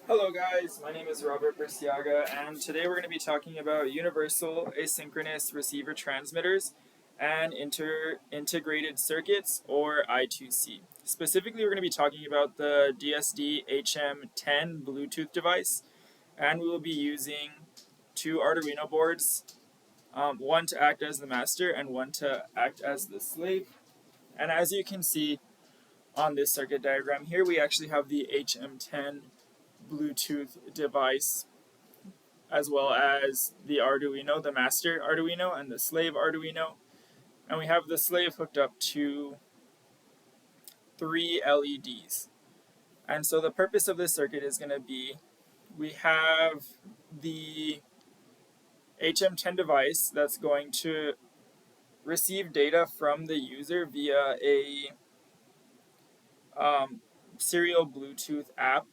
Hello guys, my name is Robert Berciaga, and today we're going to be talking about universal asynchronous receiver transmitters and integrated circuits, or I2C. Specifically, we're going to be talking about the DSD HM-10 Bluetooth device, and we will be using two Arduino boards, one to act as the master and one to act as the slave. And as you can see on this circuit diagram here, we actually have the HM-10 Bluetooth device, as well as the Arduino, the master Arduino, and the slave Arduino. And we have the slave hooked up to 3 LEDs. And so the purpose of this circuit is going to be, we have the HM-10 device that's going to receive data from the user via a serial Bluetooth app.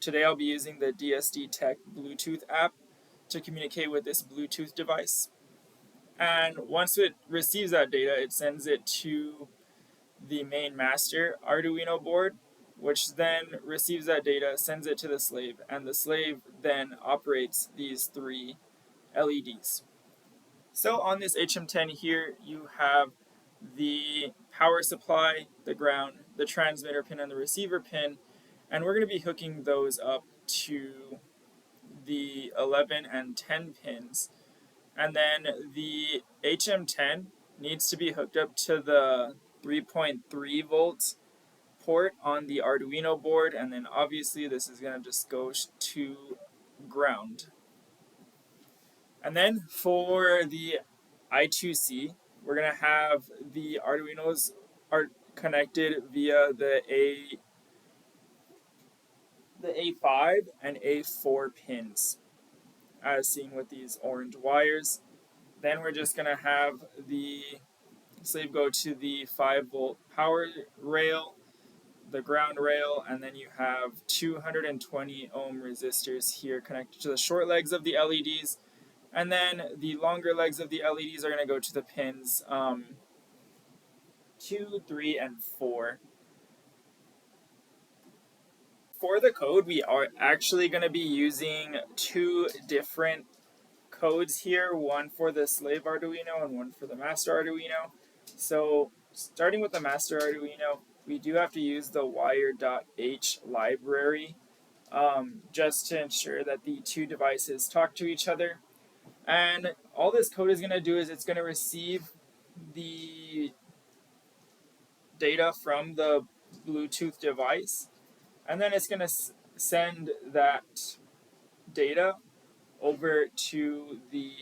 Today I'll be using the DSD Tech Bluetooth app to communicate with this Bluetooth device. And once it receives that data, it sends it to the main master Arduino board, which then receives that data, sends it to the slave, and the slave then operates these 3 LEDs. So on this HM10 here, you have the power supply, the ground, the transmitter pin, and the receiver pin, and we're going to be hooking those up to the 11 and 10 pins. And then the HM10 needs to be hooked up to the 3.3 volts port on the Arduino board, and then obviously this is going to just go to ground. And then for the I2C, we're going to have the Arduinos are connected via the A5 and A4 pins, as seen with these orange wires. Then we're just going to have the slave go to the 5-volt power rail, the ground rail, and then you have 220 ohm resistors here connected to the short legs of the LEDs. And then the longer legs of the LEDs are going to go to the pins 2, 3, and 4. For the code, we are actually going to be using 2 different codes here, one for the slave Arduino and one for the master Arduino. So starting with the master Arduino, we do have to use the wire.h library just to ensure that the 2 devices talk to each other. And all this code is going to do is it's going to receive the data from the Bluetooth device, and then it's going to send that data over to the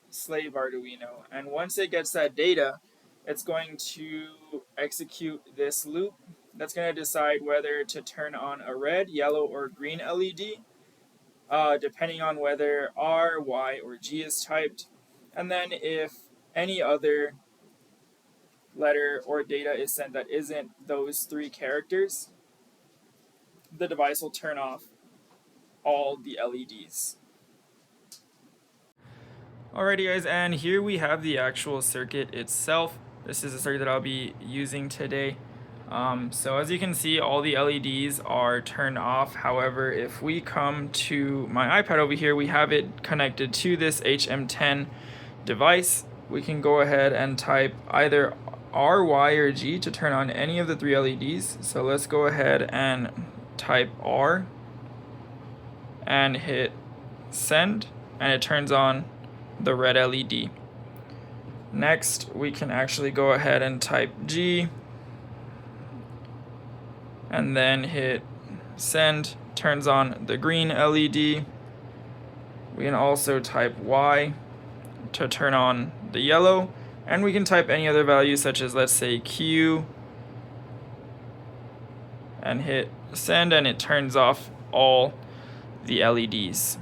slave Arduino. And once it gets that data, it's going to execute this loop that's going to decide whether to turn on a red, yellow, or green LED, depending on whether R, Y, or G is typed. And then if any other letter or data is sent that isn't those 3 characters, the device will turn off all the LEDs. Alrighty guys, and here we have the actual circuit itself. This is the circuit that I'll be using today. So as you can see, all the LEDs are turned off. However, if we come to my iPad over here, we have it connected to this HM10 device. We can go ahead and type either R, Y, or G to turn on any of the 3 LEDs. So let's go ahead and type R and hit send, and it turns on the red LED. Next, we can actually go ahead and type G and then hit send, turns on the green LED. We can also type Y to turn on the yellow, and we can type any other value such as, let's say, Q, and hit send, and it turns off all the LEDs.